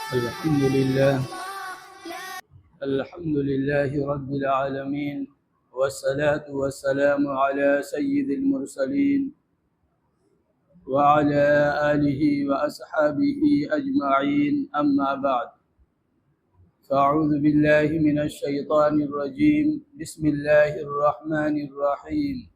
الحمد لله رب العالمين، والصلاة والسلام على سيد المرسلين وعلى آله وأصحابه أجمعين، أما بعد، فأعوذ بالله من الشيطان الرجيم، بسم الله الرحمن الرحيم.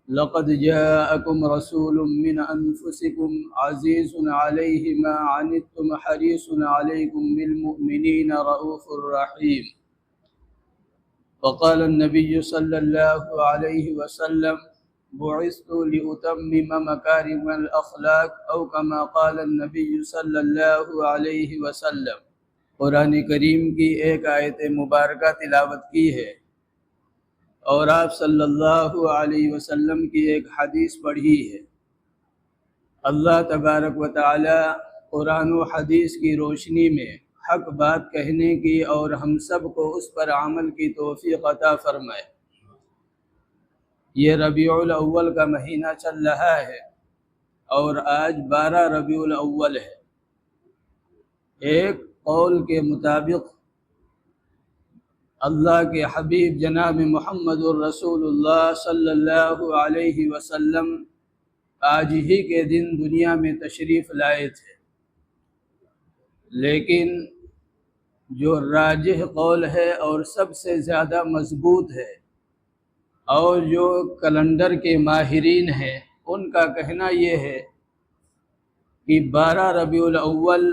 لقد جاءكم رسول من أنفسكم عزيز عليه ما عنتم حريص عليكم بالمؤمنين رؤوف رحيم. وقال النبي صلى الله عليه وسلم: بعثت لأتمم مكارم الأخلاق، أو كما قال النبي صلی اللہ علیہ وسلم. قرآن کریم کی ایک آیت مبارکہ تلاوت کی ہے اور آپ صلی اللہ علیہ وسلم کی ایک حدیث پڑھی ہے. اللہ تبارک و تعالی قرآن و حدیث کی روشنی میں حق بات کہنے کی اور ہم سب کو اس پر عمل کی توفیق عطا فرمائے. یہ ربیع الاول کا مہینہ چل رہا ہے اور آج 12 ربیع الاول ہے. ایک قول کے مطابق اللہ کے حبیب جناب محمد الرسول اللہ صلی اللہ علیہ وسلم آج ہی کے دن دنیا میں تشریف لائے تھے، لیکن جو راجح قول ہے اور سب سے زیادہ مضبوط ہے اور جو کیلنڈر کے ماہرین ہیں ان کا کہنا یہ ہے کہ 12 ربیع الاول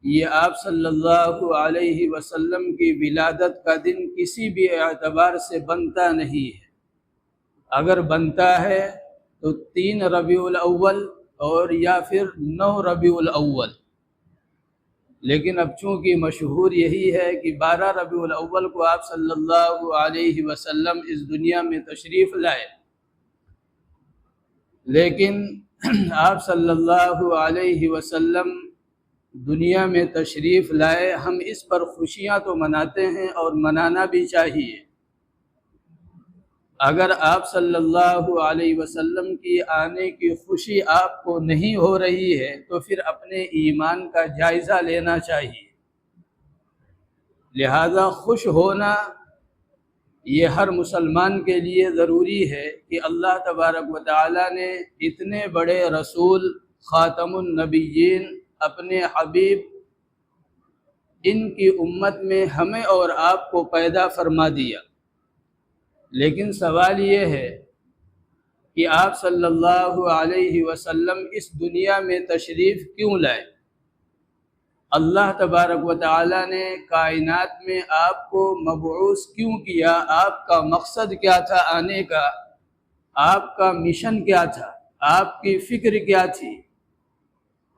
یہ آپ صلی اللہ علیہ وسلم کی ولادت کا دن کسی بھی اعتبار سے بنتا نہیں ہے. اگر بنتا ہے تو 3 ربیع الاول اور یا پھر 9 ربیع الاول، لیکن اب چونکہ مشہور یہی ہے کہ 12 ربیع الاول کو آپ صلی اللہ علیہ وسلم اس دنیا میں تشریف لائے. لیکن آپ صلی اللہ علیہ وسلم دنیا میں تشریف لائے، ہم اس پر خوشیاں تو مناتے ہیں اور منانا بھی چاہیے. اگر آپ صلی اللہ علیہ وسلم کی آنے کی خوشی آپ کو نہیں ہو رہی ہے تو پھر اپنے ایمان کا جائزہ لینا چاہیے. لہذا خوش ہونا یہ ہر مسلمان کے لیے ضروری ہے کہ اللہ تبارک و تعالی نے اتنے بڑے رسول خاتم النبیین اپنے حبیب ان کی امت میں ہمیں اور آپ کو پیدا فرما دیا. لیکن سوال یہ ہے کہ آپ صلی اللہ علیہ وسلم اس دنیا میں تشریف کیوں لائے؟ اللہ تبارک و تعالی نے کائنات میں آپ کو مبعوث کیوں کیا؟ آپ کا مقصد کیا تھا آنے کا؟ آپ کا مشن کیا تھا؟ آپ کی فکر کیا تھی؟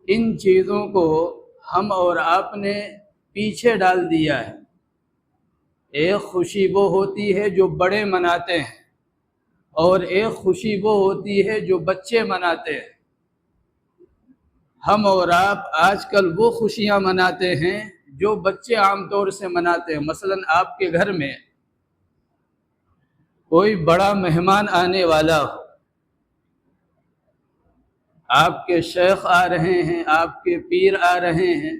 ان چیزوں کو ہم اور آپ نے پیچھے ڈال دیا ہے. ایک خوشی وہ ہوتی ہے جو بڑے مناتے ہیں اور ایک خوشی وہ ہوتی ہے جو بچے مناتے ہیں. ہم اور آپ آج کل وہ خوشیاں مناتے ہیں جو بچے عام طور سے مناتے ہیں. مثلا آپ کے گھر میں کوئی بڑا مہمان آنے والا ہو، آپ کے شیخ آ رہے ہیں، آپ کے پیر آ رہے ہیں،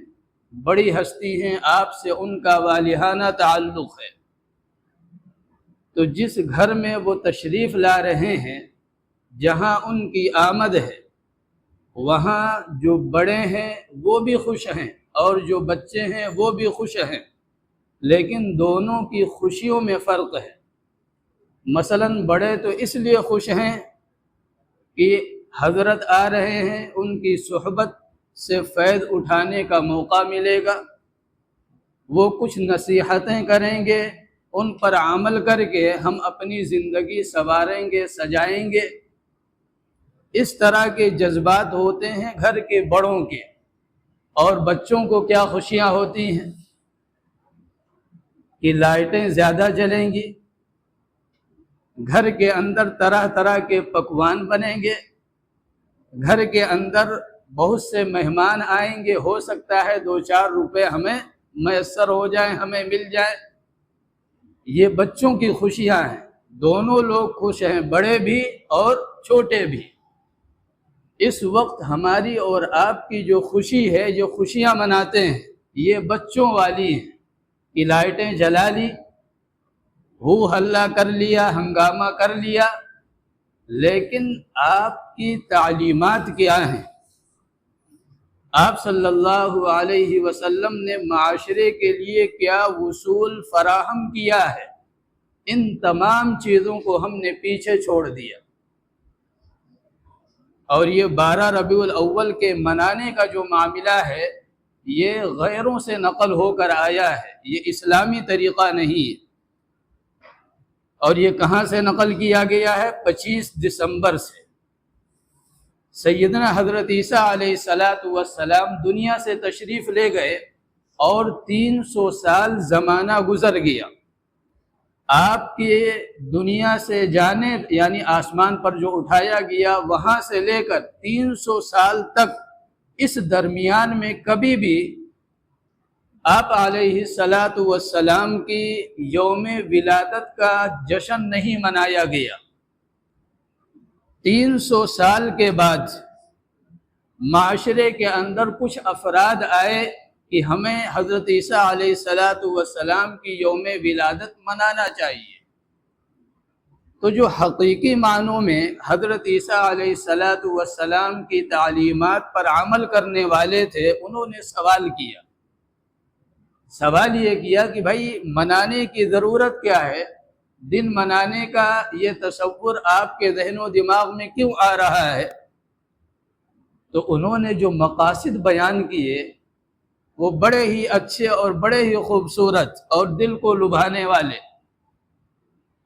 بڑی ہستی ہیں، آپ سے ان کا والہانہ تعلق ہے، تو جس گھر میں وہ تشریف لا رہے ہیں، جہاں ان کی آمد ہے، وہاں جو بڑے ہیں وہ بھی خوش ہیں اور جو بچے ہیں وہ بھی خوش ہیں، لیکن دونوں کی خوشیوں میں فرق ہے. مثلا بڑے تو اس لیے خوش ہیں کہ حضرت آ رہے ہیں، ان کی صحبت سے فیض اٹھانے کا موقع ملے گا، وہ کچھ نصیحتیں کریں گے، ان پر عمل کر کے ہم اپنی زندگی سنواریں گے، سجائیں گے. اس طرح کے جذبات ہوتے ہیں گھر کے بڑوں کے. اور بچوں کو کیا خوشیاں ہوتی ہیں کہ لائٹیں زیادہ جلیں گی، گھر کے اندر طرح طرح کے پکوان بنیں گے، گھر کے اندر بہت سے مہمان آئیں گے، ہو سکتا ہے 2-4 روپے ہمیں میسر ہو جائیں، ہمیں مل جائیں. یہ بچوں کی خوشیاں ہیں. دونوں لوگ خوش ہیں، بڑے بھی اور چھوٹے بھی. اس وقت ہماری اور آپ کی جو خوشی ہے، جو خوشیاں مناتے ہیں، یہ بچوں والی ہیں کہ لائٹیں جلا لی، ہو ہلہ کر لیا، ہنگامہ کر لیا، لیکن آپ کی تعلیمات کیا ہیں؟ آپ صلی اللہ علیہ وسلم نے معاشرے کے لیے کیا اصول فراہم کیا ہے؟ ان تمام چیزوں کو ہم نے پیچھے چھوڑ دیا، اور یہ 12 ربیع الاول کے منانے کا جو معاملہ ہے یہ غیروں سے نقل ہو کر آیا ہے، یہ اسلامی طریقہ نہیں ہے۔ اور یہ کہاں سے نقل کیا گیا ہے؟ 25 دسمبر سے۔ سیدنا حضرت عیسیٰ علیہ السلام دنیا سے تشریف لے گئے اور 300 سال زمانہ گزر گیا۔ آپ کے دنیا سے جانے یعنی آسمان پر جو اٹھایا گیا وہاں سے لے کر 300 سال تک، اس درمیان میں کبھی بھی آپ علیہ السلام کی یوم ولادت کا جشن نہیں منایا گیا۔ 300 سال کے بعد معاشرے کے اندر کچھ افراد آئے کہ ہمیں حضرت عیسیٰ علیہ السلام کی یوم ولادت منانا چاہیے۔ تو جو حقیقی معنوں میں حضرت عیسیٰ علیہ السلام کی تعلیمات پر عمل کرنے والے تھے، انہوں نے سوال کیا۔ سوال یہ کیا کہ بھائی منانے کی ضرورت کیا ہے؟ دن منانے کا یہ تصور آپ کے ذہن و دماغ میں کیوں آ رہا ہے؟ تو انہوں نے جو مقاصد بیان کیے وہ بڑے ہی اچھے اور بڑے ہی خوبصورت اور دل کو لبھانے والے۔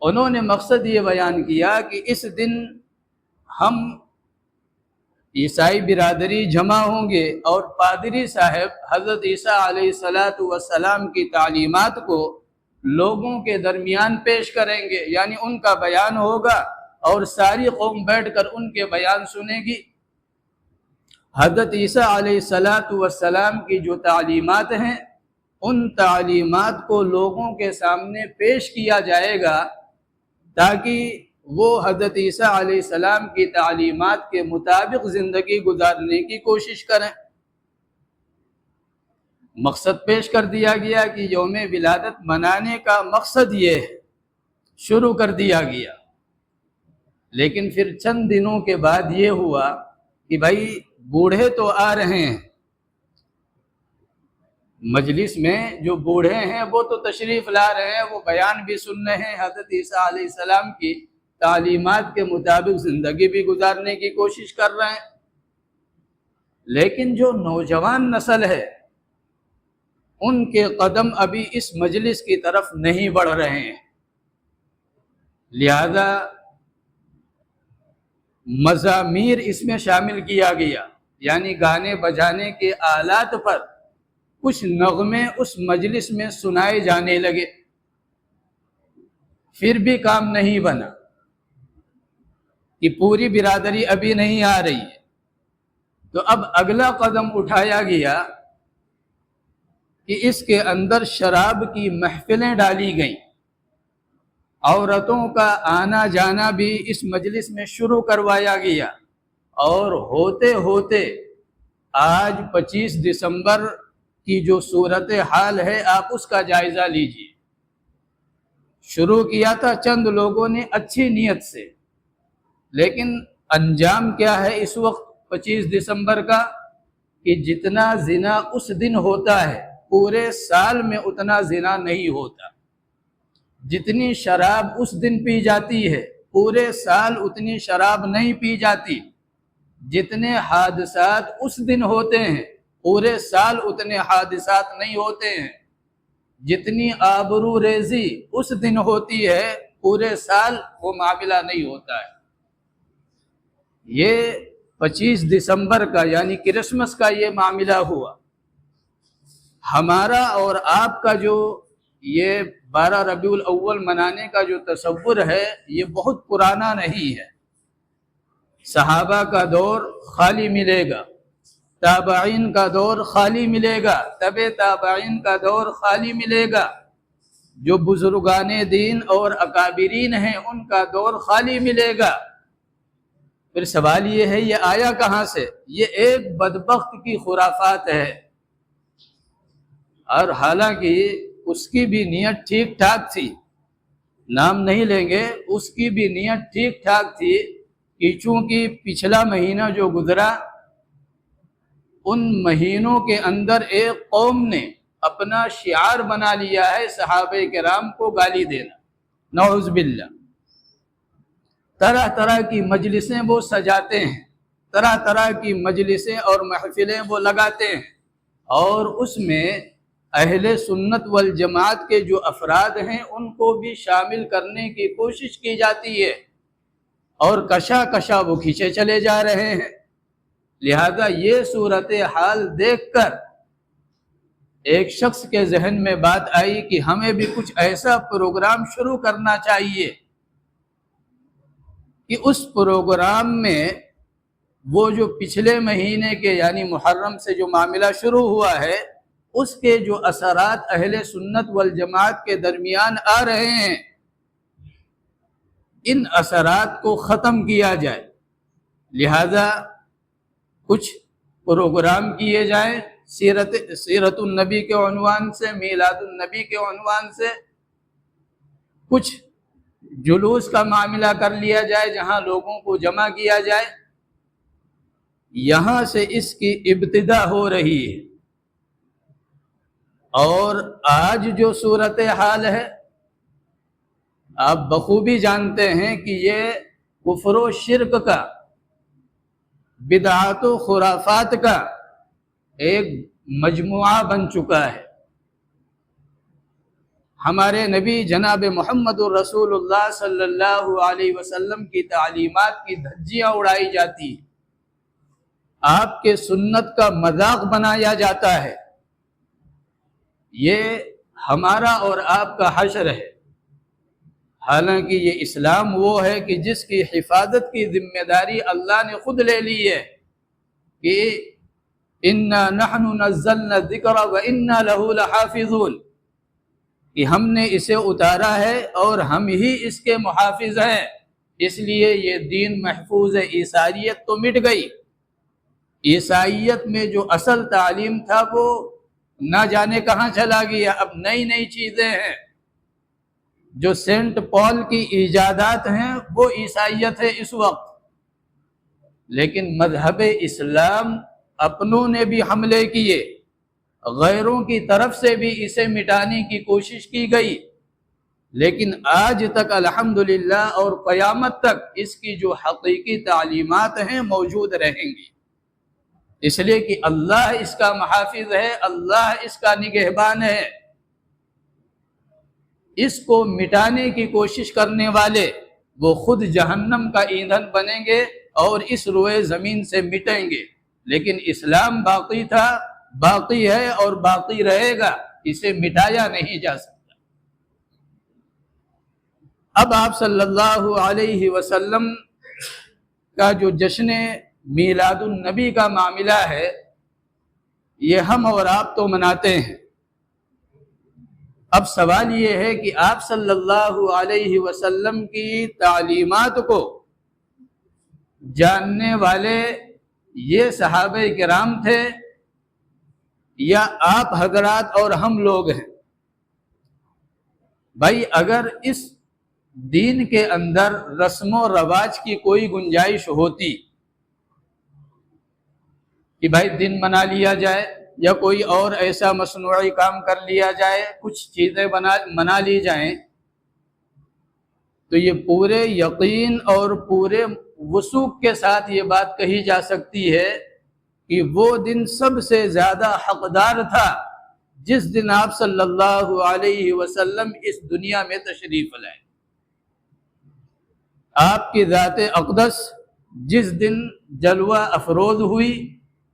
انہوں نے مقصد یہ بیان کیا کہ اس دن ہم عیسائی برادری جمع ہوں گے اور پادری صاحب حضرت عیسیٰ علیہ السلام کی تعلیمات کو لوگوں کے درمیان پیش کریں گے، یعنی ان کا بیان ہوگا اور ساری قوم بیٹھ کر ان کے بیان سنے گی۔ حضرت عیسیٰ علیہ السلام کی جو تعلیمات ہیں ان تعلیمات کو لوگوں کے سامنے پیش کیا جائے گا تاکہ وہ حضرت عیسیٰ علیہ السلام کی تعلیمات کے مطابق زندگی گزارنے کی کوشش کریں۔ مقصد پیش کر دیا گیا کہ یوم ولادت منانے کا مقصد یہ ہے، شروع کر دیا گیا۔ لیکن پھر چند دنوں کے بعد یہ ہوا کہ بھائی بوڑھے تو آ رہے ہیں، مجلس میں جو بوڑھے ہیں وہ تو تشریف لا رہے ہیں، وہ بیان بھی سن رہے ہیں، حضرت عیسیٰ علیہ السلام کی تعلیمات کے مطابق زندگی بھی گزارنے کی کوشش کر رہے ہیں، لیکن جو نوجوان نسل ہے ان کے قدم ابھی اس مجلس کی طرف نہیں بڑھ رہے ہیں۔ لہذا مزامیر اس میں شامل کیا گیا، یعنی گانے بجانے کے آلات پر کچھ نغمے اس مجلس میں سنائے جانے لگے، پھر بھی کام نہیں بنا کہ پوری برادری ابھی نہیں آ رہی ہے۔ تو اب اگلا قدم اٹھایا گیا کہ اس کے اندر شراب کی محفلیں ڈالی گئیں، عورتوں کا آنا جانا بھی اس مجلس میں شروع کروایا گیا، اور ہوتے ہوتے آج 25 دسمبر کی جو صورت حال ہے آپ اس کا جائزہ لیجیے۔ شروع کیا تھا چند لوگوں نے اچھی نیت سے، لیکن انجام کیا ہے اس وقت 25 دسمبر کا کہ جتنا زنا اس دن ہوتا ہے پورے سال میں اتنا زنا نہیں ہوتا، جتنی شراب اس دن پی جاتی ہے پورے سال اتنی شراب نہیں پی جاتی، جتنے حادثات اس دن ہوتے ہیں پورے سال اتنے حادثات نہیں ہوتے ہیں، جتنی آبرو ریزی اس دن ہوتی ہے پورے سال وہ معاملہ نہیں ہوتا ہے۔ یہ 25 دسمبر کا یعنی کرسمس کا یہ معاملہ ہوا۔ ہمارا اور آپ کا جو یہ 12 ربیع الاول منانے کا جو تصور ہے یہ بہت پرانا نہیں ہے۔ صحابہ کا دور خالی ملے گا، تابعین کا دور خالی ملے گا، تبع تابعین کا دور خالی ملے گا، جو بزرگان دین اور اکابرین ہیں ان کا دور خالی ملے گا، پھر سوال یہ ہے یہ آیا کہاں سے؟ یہ ایک بدبخت کی خرافات ہے، اور حالانکہ اس کی بھی نیت ٹھیک ٹھاک تھی، نام نہیں لیں گے، اس کی بھی نیت ٹھیک ٹھاک تھی کہ چونکہ پچھلا مہینہ جو گزرا ان مہینوں کے اندر ایک قوم نے اپنا شعار بنا لیا ہے صحابہ کرام کو گالی دینا، نعوذ باللہ۔ طرح طرح کی مجلسیں وہ سجاتے ہیں، طرح طرح کی مجلسیں اور محفلیں وہ لگاتے ہیں، اور اس میں اہل سنت والجماعت کے جو افراد ہیں ان کو بھی شامل کرنے کی کوشش کی جاتی ہے، اور کشا کشا وہ کھینچے چلے جا رہے ہیں۔ لہذا یہ صورتحال دیکھ کر ایک شخص کے ذہن میں بات آئی کہ ہمیں بھی کچھ ایسا پروگرام شروع کرنا چاہیے کہ اس پروگرام میں وہ جو پچھلے مہینے کے یعنی محرم سے جو معاملہ شروع ہوا ہے اس کے جو اثرات اہل سنت والجماعت کے درمیان آ رہے ہیں ان اثرات کو ختم کیا جائے۔ لہذا کچھ پروگرام کیے جائیں سیرت النبی کے عنوان سے، میلاد النبی کے عنوان سے، کچھ جلوس کا معاملہ کر لیا جائے جہاں لوگوں کو جمع کیا جائے۔ یہاں سے اس کی ابتدا ہو رہی ہے، اور آج جو صورتحال ہے آپ بخوبی جانتے ہیں کہ یہ کفر و شرک کا، بدعات و خرافات کا ایک مجموعہ بن چکا ہے۔ ہمارے نبی جناب محمد الرسول اللہ صلی اللہ علیہ وسلم کی تعلیمات کی دھجیاں اڑائی جاتی ہیں، آپ کے سنت کا مذاق بنایا جاتا ہے۔ یہ ہمارا اور آپ کا حشر ہے، حالانکہ یہ اسلام وہ ہے کہ جس کی حفاظت کی ذمہ داری اللہ نے خود لے لی ہے کہ اِنَّا نَحْنُ نَزَّلْنَا الذِّكْرَ وَإِنَّا لَهُ لَحَافِظُونَ، کہ ہم نے اسے اتارا ہے اور ہم ہی اس کے محافظ ہیں، اس لیے یہ دین محفوظ ہے۔ عیسائیت تو مٹ گئی، عیسائیت میں جو اصل تعلیم تھا وہ نہ جانے کہاں چلا گیا، اب نئی نئی چیزیں ہیں۔ جو سینٹ پال کی ایجادات ہیں وہ عیسائیت ہے اس وقت، لیکن مذہب اسلام اپنوں نے بھی حملے کیے، غیروں کی طرف سے بھی اسے مٹانے کی کوشش کی گئی، لیکن آج تک الحمدللہ اور قیامت تک اس کی جو حقیقی تعلیمات ہیں موجود رہیں گی، اس لیے کہ اللہ اس کا محافظ ہے، اللہ اس کا نگہبان ہے۔ اس کو مٹانے کی کوشش کرنے والے وہ خود جہنم کا ایندھن بنیں گے اور اس روئے زمین سے مٹیں گے، لیکن اسلام باقی تھا، باقی ہے اور باقی رہے گا، اسے مٹایا نہیں جا سکتا۔ اب آپ صلی اللہ علیہ وسلم کا جو جشن میلاد النبی کا معاملہ ہے یہ ہم اور آپ تو مناتے ہیں۔ اب سوال یہ ہے کہ آپ صلی اللہ علیہ وسلم کی تعلیمات کو جاننے والے یہ صحابہ کرام تھے یا آپ حضرات اور ہم لوگ ہیں؟ بھائی اگر اس دین کے اندر رسم و رواج کی کوئی گنجائش ہوتی کہ بھائی دن منا لیا جائے یا کوئی اور ایسا مصنوعی کام کر لیا جائے، کچھ چیزیں منا لی جائیں، تو یہ پورے یقین اور پورے وثوق کے ساتھ یہ بات کہی جا سکتی ہے کہ وہ دن سب سے زیادہ حقدار تھا جس دن آپ صلی اللہ علیہ وسلم اس دنیا میں تشریف لائے۔ آپ کی ذات اقدس جس دن جلوہ افروز ہوئی،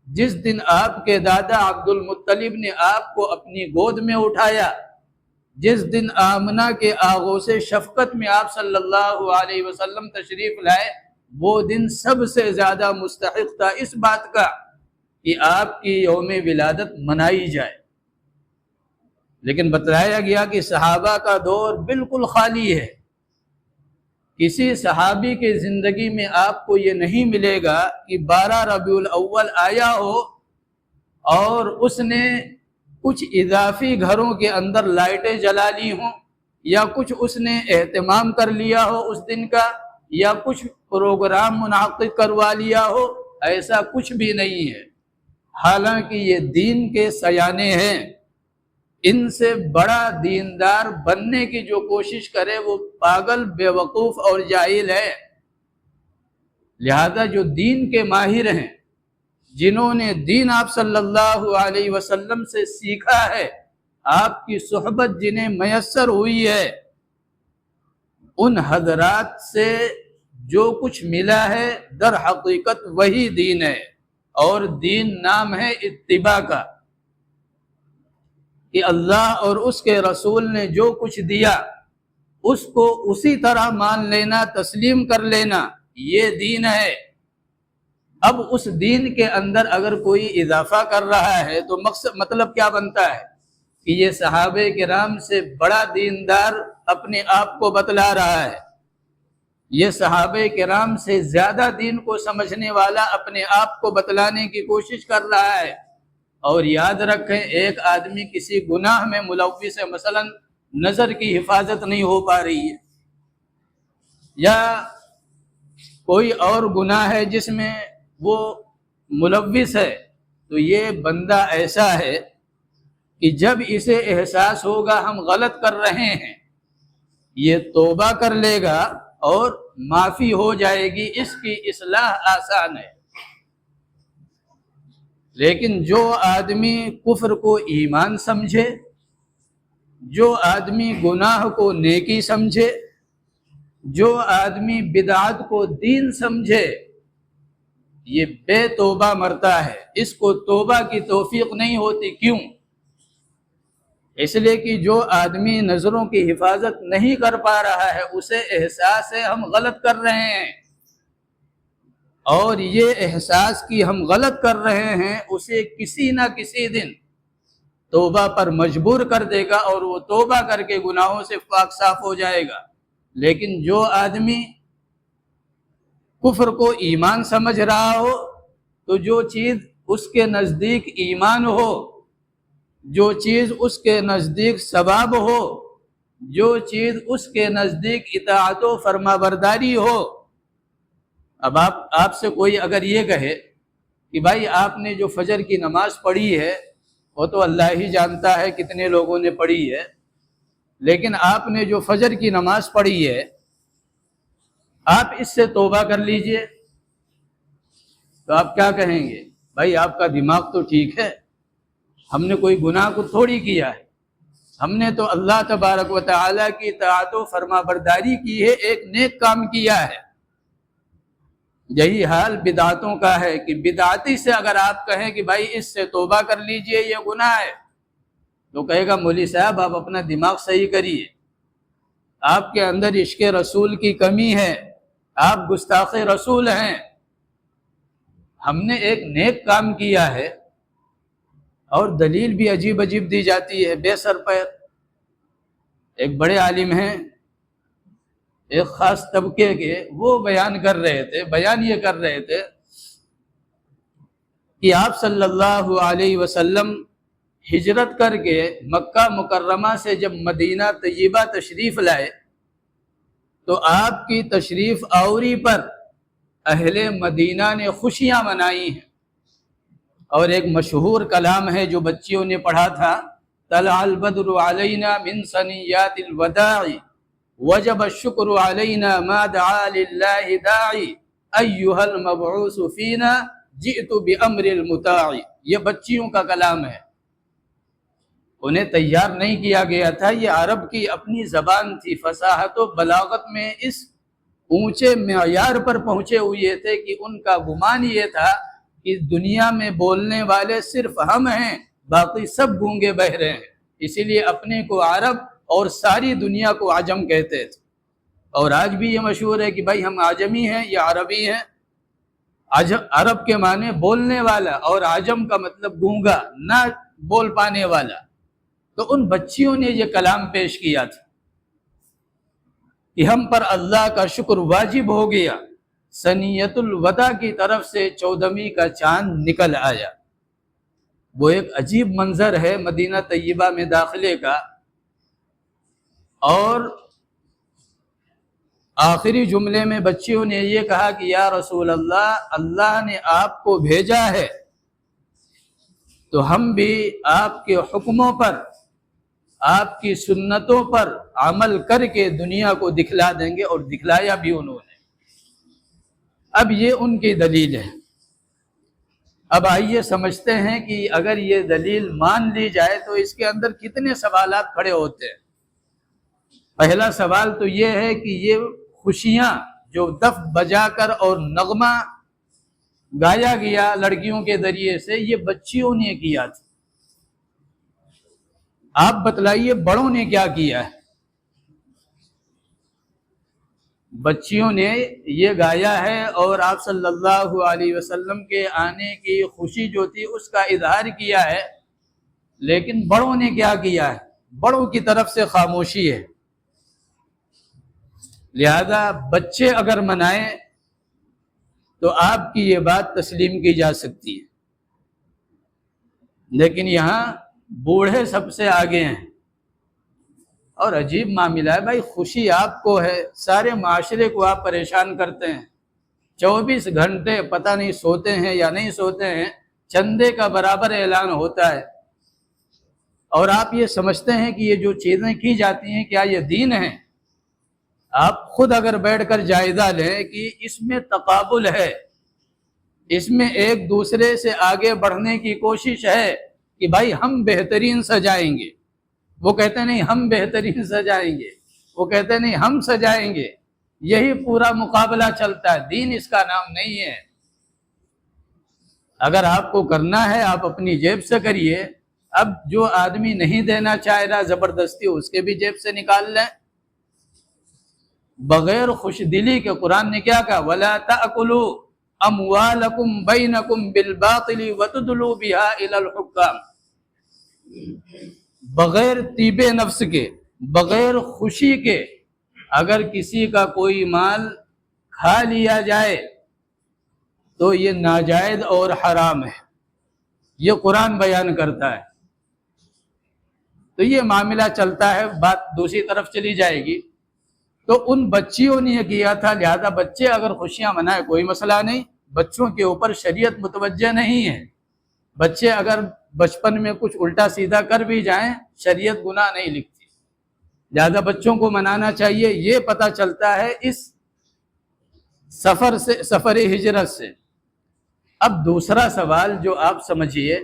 جس دن آپ کے دادا عبد المطلب نے آپ کو اپنی گود میں اٹھایا، جس دن آمنہ کے آغوش شفقت میں آپ صلی اللہ علیہ وسلم تشریف لائے، وہ دن سب سے زیادہ مستحق تھا اس بات کا کہ آپ کی یوم ولادت منائی جائے۔ لیکن بتلایا گیا کہ صحابہ کا دور بالکل خالی ہے، کسی صحابی کی زندگی میں آپ کو یہ نہیں ملے گا کہ 12 ربیع الاول آیا ہو اور اس نے کچھ اضافی گھروں کے اندر لائٹیں جلا لی ہوں، یا کچھ اس نے اہتمام کر لیا ہو اس دن کا، یا کچھ پروگرام منعقد کروا لیا ہو۔ ایسا کچھ بھی نہیں ہے۔ حالانکہ یہ دین کے سیانے ہیں، ان سے بڑا دیندار بننے کی جو کوشش کرے وہ پاگل، بے وقوف اور جاہل ہے۔ لہذا جو دین کے ماہر ہیں، جنہوں نے دین آپ صلی اللہ علیہ وسلم سے سیکھا ہے، آپ کی صحبت جنہیں میسر ہوئی ہے، ان حضرات سے جو کچھ ملا ہے در حقیقت وہی دین ہے، اور دین نام ہے اتباع کا، کہ اللہ اور اس کے رسول نے جو کچھ دیا اس کو اسی طرح مان لینا، تسلیم کر لینا، یہ دین ہے۔ اب اس دین کے اندر اگر کوئی اضافہ کر رہا ہے تو مطلب کیا بنتا ہے کہ یہ صحابہ کرام سے بڑا دیندار اپنے آپ کو بتلا رہا ہے، یہ صحابہ کرام سے زیادہ دین کو سمجھنے والا اپنے آپ کو بتلانے کی کوشش کر رہا ہے۔ اور یاد رکھیں، ایک آدمی کسی گناہ میں ملوث ہے، مثلا نظر کی حفاظت نہیں ہو پا رہی ہے، یا کوئی اور گناہ ہے جس میں وہ ملوث ہے، تو یہ بندہ ایسا ہے کہ جب اسے احساس ہوگا ہم غلط کر رہے ہیں، یہ توبہ کر لے گا اور معافی ہو جائے گی، اس کی اصلاح آسان ہے۔ لیکن جو آدمی کفر کو ایمان سمجھے، جو آدمی گناہ کو نیکی سمجھے، جو آدمی بدعت کو دین سمجھے، یہ بے توبہ مرتا ہے، اس کو توبہ کی توفیق نہیں ہوتی۔ کیوں؟ اس لیے کہ جو آدمی نظروں کی حفاظت نہیں کر پا رہا ہے، اسے احساس ہے ہم غلط کر رہے ہیں، اور یہ احساس کہ ہم غلط کر رہے ہیں اسے کسی نہ کسی دن توبہ پر مجبور کر دے گا، اور وہ توبہ کر کے گناہوں سے پاک صاف ہو جائے گا۔ لیکن جو آدمی کفر کو ایمان سمجھ رہا ہو، تو جو چیز اس کے نزدیک ایمان ہو، جو چیز اس کے نزدیک ثواب ہو، جو چیز اس کے نزدیک اطاعت و فرما برداری ہو۔ اب آپ سے کوئی اگر یہ کہے کہ بھائی آپ نے جو فجر کی نماز پڑھی ہے وہ تو اللہ ہی جانتا ہے کتنے لوگوں نے پڑھی ہے، لیکن آپ نے جو فجر کی نماز پڑھی ہے آپ اس سے توبہ کر لیجئے، تو آپ کیا کہیں گے؟ بھائی آپ کا دماغ تو ٹھیک ہے، ہم نے کوئی گناہ کو تھوڑی کیا ہے، ہم نے تو اللہ تبارک و تعالیٰ کی اطاعت و فرما برداری کی ہے، ایک نیک کام کیا ہے۔ یہی حال بدعتوں کا ہے کہ بدعتی سے اگر آپ کہیں کہ بھائی اس سے توبہ کر لیجئے یہ گناہ ہے، تو کہے گا مولوی صاحب آپ اپنا دماغ صحیح کریے، آپ کے اندر عشق رسول کی کمی ہے، آپ گستاخ رسول ہیں۔ ہم نے ایک نیک کام کیا ہے، اور دلیل بھی عجیب عجیب دی جاتی ہے بے سر پیر۔ ایک بڑے عالم ہیں، ایک خاص طبقے کے، وہ بیان یہ کر رہے تھے کہ آپ صلی اللہ علیہ وسلم ہجرت کر کے مکہ مکرمہ سے جب مدینہ طیبہ تشریف لائے تو آپ کی تشریف آوری پر اہل مدینہ نے خوشیاں منائی ہیں، اور ایک مشہور کلام ہے جو بچیوں نے پڑھا تھا، طلع البدر علینا من ثنیات الوداع وجب الشکر علینا ما دعا للہ داعی ایہا المبعوث فینا جئت بامر المطاع۔ یہ بچیوں کا کلام ہے، انہیں تیار نہیں کیا گیا تھا، یہ عرب کی اپنی زبان تھی، فصاحت و بلاغت میں اس اونچے معیار پر پہنچے ہوئے تھے کہ ان کا گمان یہ تھا کہ دنیا میں بولنے والے صرف ہم ہیں، باقی سب گونگے بہرے ہیں، اسی لیے اپنے کو عرب اور ساری دنیا کو عجم کہتے تھے۔ اور آج بھی یہ مشہور ہے کہ بھائی ہم عجمی ہیں یا عربی ہیں۔ عرب کے معنی بولنے والا، اور عجم کا مطلب گونگا، نہ بول پانے والا۔ تو ان بچیوں نے یہ کلام پیش کیا تھا، کہ ہم پر اللہ کا شکر واجب ہو گیا، سنیت الوداع کی طرف سے 14ویں کا چاند نکل آیا۔ وہ ایک عجیب منظر ہے مدینہ طیبہ میں داخلے کا، اور آخری جملے میں بچیوں نے یہ کہا کہ یا رسول اللہ، اللہ نے آپ کو بھیجا ہے تو ہم بھی آپ کے حکموں پر، آپ کی سنتوں پر عمل کر کے دنیا کو دکھلا دیں گے، اور دکھلایا بھی انہوں نے۔ اب یہ ان کی دلیل ہے۔ اب آئیے سمجھتے ہیں کہ اگر یہ دلیل مان لی جائے تو اس کے اندر کتنے سوالات کھڑے ہوتے ہیں۔ پہلا سوال تو یہ ہے کہ یہ خوشیاں جو دف بجا کر اور نغمہ گایا گیا لڑکیوں کے ذریعے سے، یہ بچیوں نے کیا تھا۔ آپ بتلائیے بڑوں نے کیا کیا ہے؟ بچیوں نے یہ گایا ہے اور آپ صلی اللہ علیہ وسلم کے آنے کی خوشی جو تھی اس کا اظہار کیا ہے، لیکن بڑوں نے کیا کیا ہے؟ بڑوں کی طرف سے خاموشی ہے۔ لہذا بچے اگر منائیں تو آپ کی یہ بات تسلیم کی جا سکتی ہے، لیکن یہاں بوڑھے سب سے آگے ہیں۔ اور عجیب معاملہ ہے بھائی، خوشی آپ کو ہے، سارے معاشرے کو آپ پریشان کرتے ہیں، 24 گھنٹے پتہ نہیں سوتے ہیں یا نہیں سوتے ہیں، چندے کا برابر اعلان ہوتا ہے، اور آپ یہ سمجھتے ہیں کہ یہ جو چیزیں کی جاتی ہیں کیا یہ دین ہے؟ آپ خود اگر بیٹھ کر جائزہ لیں کہ اس میں تقابل ہے، اس میں ایک دوسرے سے آگے بڑھنے کی کوشش ہے کہ بھائی ہم بہترین سجائیں گے، وہ کہتے نہیں ہم بہترین سجائیں گے، وہ کہتے نہیں ہم سجائیں گے، یہی پورا مقابلہ چلتا ہے۔ دین اس کا نام نہیں ہے۔ اگر آپ کو کرنا ہے آپ اپنی جیب سے کریے، اب جو آدمی نہیں دینا چاہ رہا زبردستی اس کے بھی جیب سے نکال لیں، بغیر خوش دلی کے۔ قرآن نے کیا کہا؟ وَلَا تَأْكُلُوا أَمْوَالَكُمْ بَيْنَكُمْ بِالْبَاطِلِ وَتُدْلُوا بِهَا إِلَى الْحُكَّامِ، بغیر طیب نفس کے، بغیر خوشی کے اگر کسی کا کوئی مال کھا لیا جائے تو یہ ناجائز اور حرام ہے، یہ قرآن بیان کرتا ہے۔ تو یہ معاملہ چلتا ہے، بات دوسری طرف چلی جائے گی۔ تو ان بچیوں نے یہ کیا تھا، لہذا بچے اگر خوشیاں منائے کوئی مسئلہ نہیں، بچوں کے اوپر شریعت متوجہ نہیں ہے۔ بچے اگر بچپن میں کچھ الٹا سیدھا کر بھی جائیں شریعت گناہ نہیں لکھتی، لہذا بچوں کو منانا چاہیے۔ یہ پتہ چلتا ہے اس سفر ہجرت سے۔ اب دوسرا سوال جو آپ سمجھیے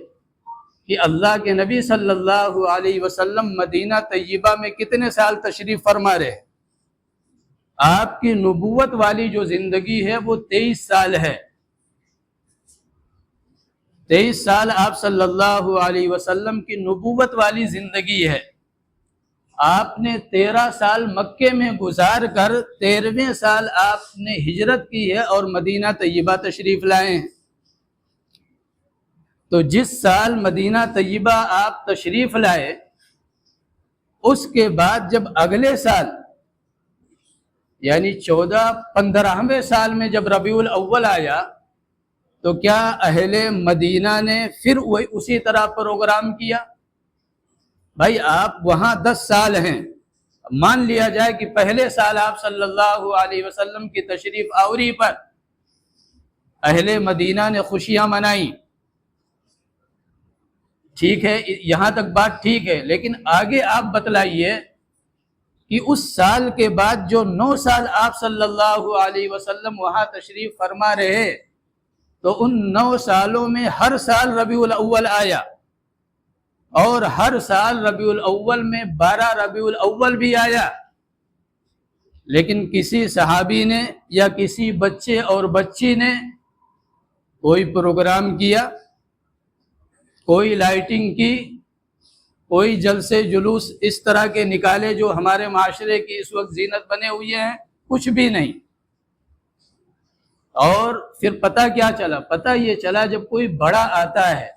کہ اللہ کے نبی صلی اللہ علیہ وسلم مدینہ طیبہ میں کتنے سال تشریف فرما رہے؟ آپ کی نبوت والی جو زندگی ہے وہ 23 سال ہے۔ 23 سال آپ صلی اللہ علیہ وسلم کی نبوت والی زندگی ہے۔ آپ نے 13 سال مکے میں گزار کر 13ویں سال آپ نے ہجرت کی ہے اور مدینہ طیبہ تشریف لائے ہیں۔ تو جس سال مدینہ طیبہ آپ تشریف لائے، اس کے بعد جب اگلے سال یعنی 15ویں سال میں جب ربیع الاول آیا تو کیا اہل مدینہ نے پھر اسی طرح پروگرام کیا؟ بھائی آپ وہاں 10 سال ہیں، مان لیا جائے کہ پہلے سال آپ صلی اللہ علیہ وسلم کی تشریف آوری پر اہل مدینہ نے خوشیاں منائیں، ٹھیک ہے، یہاں تک بات ٹھیک ہے، لیکن آگے آپ بتلائیے کہ اس سال کے بعد جو 9 سال آپ صلی اللہ علیہ وسلم وہاں تشریف فرما رہے، تو ان 9 سالوں میں ہر سال ربیع الاول آیا، اور ہر سال ربیع الاول میں 12 ربیع الاول بھی آیا، لیکن کسی صحابی نے یا کسی بچے اور بچی نے کوئی پروگرام کیا، کوئی لائٹنگ کی، کوئی جلسے جلوس اس طرح کے نکالے جو ہمارے معاشرے کی اس وقت زینت بنے ہوئے ہیں؟ کچھ بھی نہیں۔ اور پھر پتہ کیا چلا؟ پتہ یہ چلا جب کوئی بڑا آتا ہے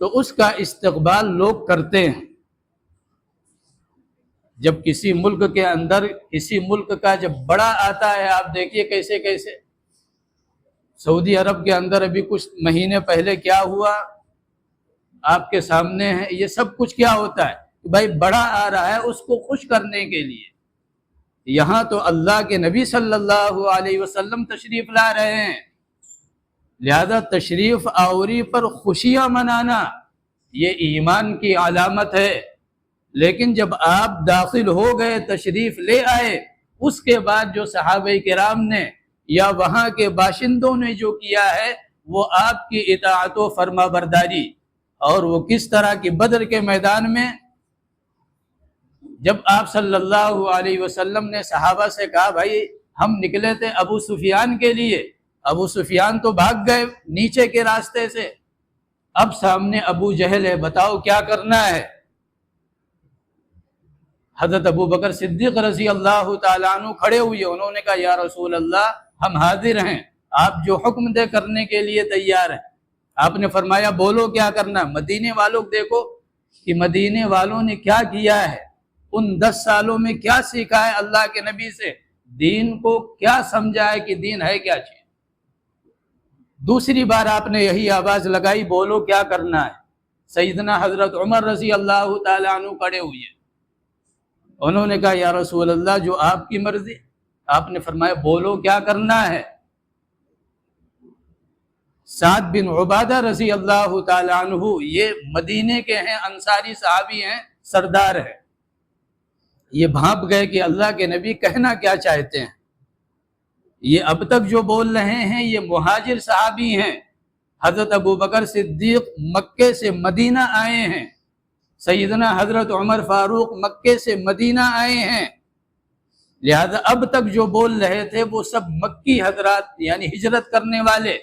تو اس کا استقبال لوگ کرتے ہیں، جب کسی ملک کے اندر کسی ملک کا جب بڑا آتا ہے، آپ دیکھیے کیسے کیسے سعودی عرب کے اندر ابھی کچھ مہینے پہلے کیا ہوا آپ کے سامنے ہے۔ یہ سب کچھ کیا ہوتا ہے کہ بھائی بڑا آ رہا ہے، اس کو خوش کرنے کے لیے۔ یہاں تو اللہ کے نبی صلی اللہ علیہ وسلم تشریف لا رہے ہیں، لہذا تشریف آوری پر خوشیاں منانا یہ ایمان کی علامت ہے۔ لیکن جب آپ داخل ہو گئے، تشریف لے آئے، اس کے بعد جو صحابہ کرام نے یا وہاں کے باشندوں نے جو کیا ہے وہ آپ کی اطاعت و فرما برداری، اور وہ کس طرح کی بدر کے میدان میں جب آپ صلی اللہ علیہ وسلم نے صحابہ سے کہا بھائی ہم نکلے تھے ابو سفیان کے لیے، ابو سفیان تو بھاگ گئے نیچے کے راستے سے، اب سامنے ابو جہل ہے، بتاؤ کیا کرنا ہے؟ حضرت ابو بکر صدیق رضی اللہ تعالیٰ عنہ کھڑے ہوئے، انہوں نے کہا یا رسول اللہ ہم حاضر ہیں، آپ جو حکم دے کرنے کے لیے تیار ہیں۔ آپ نے فرمایا بولو کیا کرنا۔ مدینے والوں دیکھو کہ مدینے والوں نے کیا کیا ہے، ان 10 سالوں میں کیا سیکھا ہے اللہ کے نبی سے، دین کو کیا سمجھا ہے کہ دین ہے کیا چیز۔ دوسری بار آپ نے یہی آواز لگائی بولو کیا کرنا ہے۔ سیدنا حضرت عمر رضی اللہ تعالیٰ عنہ کھڑے ہوئے، انہوں نے کہا یا رسول اللہ جو آپ کی مرضی۔ آپ نے فرمایا بولو کیا کرنا ہے۔ سعد بن عبادہ رضی اللہ تعالیٰ عنہ یہ مدینے کے ہیں، انصاری صحابی ہیں، سردار ہیں، یہ بھانپ گئے کہ اللہ کے نبی کہنا کیا چاہتے ہیں۔ یہ اب تک جو بول رہے ہیں یہ مہاجر صحابی ہیں۔ حضرت ابو بکر صدیق مکے سے مدینہ آئے ہیں، سیدنا حضرت عمر فاروق مکے سے مدینہ آئے ہیں، لہذا اب تک جو بول رہے تھے وہ سب مکی حضرات یعنی ہجرت کرنے والے۔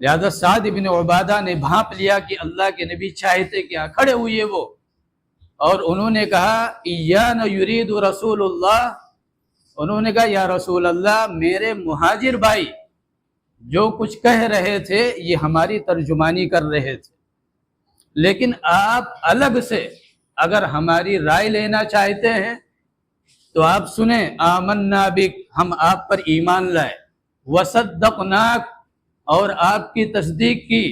لہذا سعد بن عبادہ نے بھانپ لیا کہ اللہ کے نبی چاہتے کیا، کھڑے ہوئے وہ، اور انہوں نے کہا ایانا یرید رسول اللہ، انہوں نے کہا یا رسول اللہ میرے مہاجر بھائی جو کچھ کہہ رہے تھے یہ ہماری ترجمانی کر رہے تھے، لیکن آپ الگ سے اگر ہماری رائے لینا چاہتے ہیں تو آپ سنیں آمنا بک، ہم آپ پر ایمان لائے، وصدقناک، اور آپ کی تصدیق کی،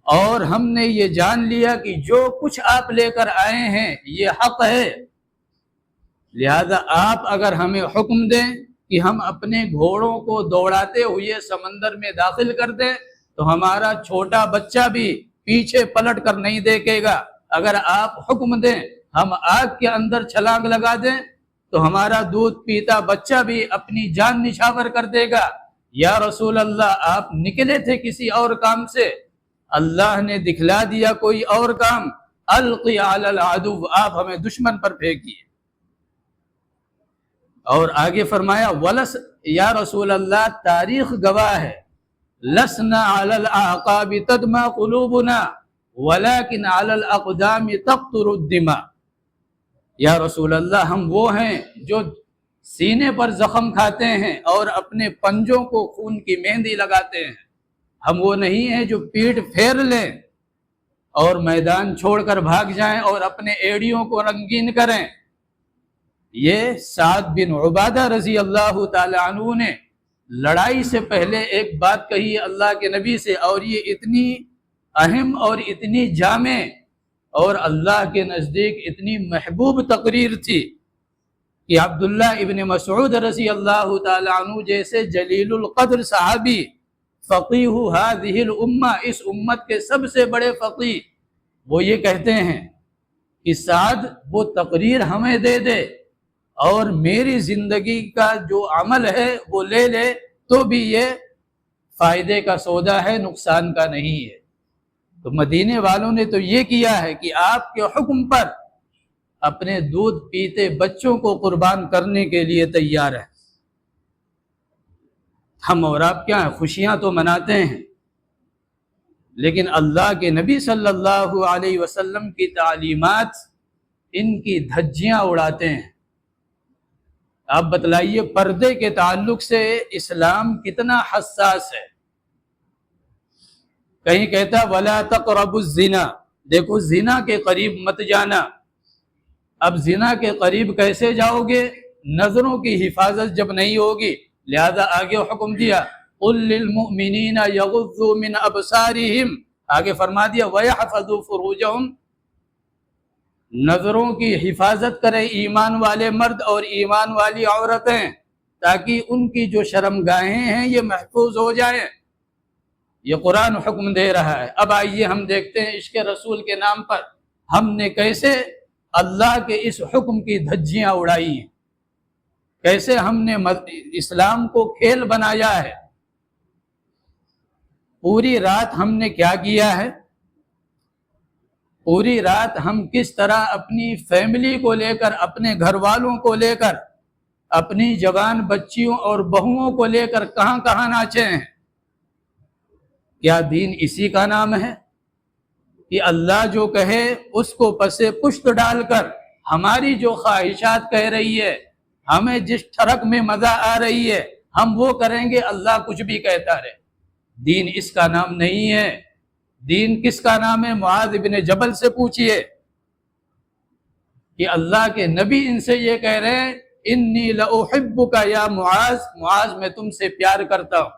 اور ہم نے یہ جان لیا کہ جو کچھ آپ لے کر آئے ہیں یہ حق ہے، لہذا آپ اگر ہمیں حکم دیں کہ ہم اپنے گھوڑوں کو دوڑاتے ہوئے سمندر میں داخل کر دیں تو ہمارا چھوٹا بچہ بھی پیچھے پلٹ کر نہیں دیکھے گا، اگر آپ حکم دیں ہم آگ کے اندر چھلانگ لگا دیں تو ہمارا دودھ پیتا بچہ بھی اپنی جان نچھاور کر دے گا۔ یا رسول اللہ آپ نکلے تھے کسی اور کام سے، اللہ نے دکھلا دیا کوئی اور کام، القی علی العدو، آپ ہمیں دشمن پر پھینکیے۔ اور آگے فرمایا ولس، یا رسول اللہ تاریخ گواہ ہے، لسنا علی الاعقاب تدمع قلوبنا ولکن علی الاقدام تقطر الدماء، یا رسول اللہ ہم وہ ہیں جو سینے پر زخم کھاتے ہیں اور اپنے پنجوں کو خون کی مہندی لگاتے ہیں، ہم وہ نہیں ہیں جو پیٹھ پھیر لیں اور میدان چھوڑ کر بھاگ جائیں اور اپنے ایڑیوں کو رنگین کریں۔ یہ سعد بن عبادہ رضی اللہ تعالی عنہ نے لڑائی سے پہلے ایک بات کہی اللہ کے نبی سے، اور یہ اتنی اہم اور اتنی جامع اور اللہ کے نزدیک اتنی محبوب تقریر تھی کہ عبداللہ ابن مسعود رضی اللہ تعالی عنہ جیسے جلیل القدر صحابی، فقیہ ہذہ الامہ، اس امت کے سب سے بڑے فقیہ، وہ یہ کہتے ہیں کہ سعد وہ تقریر ہمیں دے دے اور میری زندگی کا جو عمل ہے وہ لے لے تو بھی یہ فائدے کا سودا ہے، نقصان کا نہیں ہے۔ تو مدینے والوں نے تو یہ کیا ہے کہ آپ کے حکم پر اپنے دودھ پیتے بچوں کو قربان کرنے کے لیے تیار ہے۔ ہم اور آپ کیا ہیں، خوشیاں تو مناتے ہیں، لیکن اللہ کے نبی صلی اللہ علیہ وسلم کی تعلیمات ان کی دھجیاں اڑاتے ہیں۔ آپ بتلائیے پردے کے تعلق سے اسلام کتنا حساس ہے۔ کہیں کہتا ولا تقربوا الزنا، دیکھو زنا کے قریب مت جانا، اب زنا کے قریب کیسے جاؤ گے؟ نظروں کی حفاظت جب نہیں ہوگی، لہذا آگے حکم دیا قل للمؤمنین یغضوا من ابصارہم، آگے فرما دیا ویحفظوا فروجہم، نظروں کی حفاظت کریں ایمان والے مرد اور ایمان والی عورتیں، تاکہ ان کی جو شرمگاہیں ہیں یہ محفوظ ہو جائیں۔ یہ قرآن حکم دے رہا ہے۔ اب آئیے ہم دیکھتے ہیں عشق رسول کے نام پر ہم نے کیسے اللہ کے اس حکم کی دھجیاں اڑائی ہیں، کیسے ہم نے اسلام کو کھیل بنایا ہے۔ پوری رات ہم نے کیا کیا ہے؟ پوری رات ہم کس طرح اپنی فیملی کو لے کر، اپنے گھر والوں کو لے کر، اپنی جوان بچیوں اور بہوؤں کو لے کر کہاں کہاں ناچے ہیں۔ کیا دین اسی کا نام ہے کہ اللہ جو کہے اس کو پسے پشت ڈال کر ہماری جو خواہشات کہہ رہی ہے، ہمیں جس ٹھڑک میں مزہ آ رہی ہے ہم وہ کریں گے، اللہ کچھ بھی کہتا رہے؟ دین اس کا نام نہیں ہے۔ دین کس کا نام ہے؟ معاذ بن جبل سے پوچھئے کہ اللہ کے نبی ان سے یہ کہہ رہے ہیں انی لاحبک یا معاذ، معاذ میں تم سے پیار کرتا ہوں۔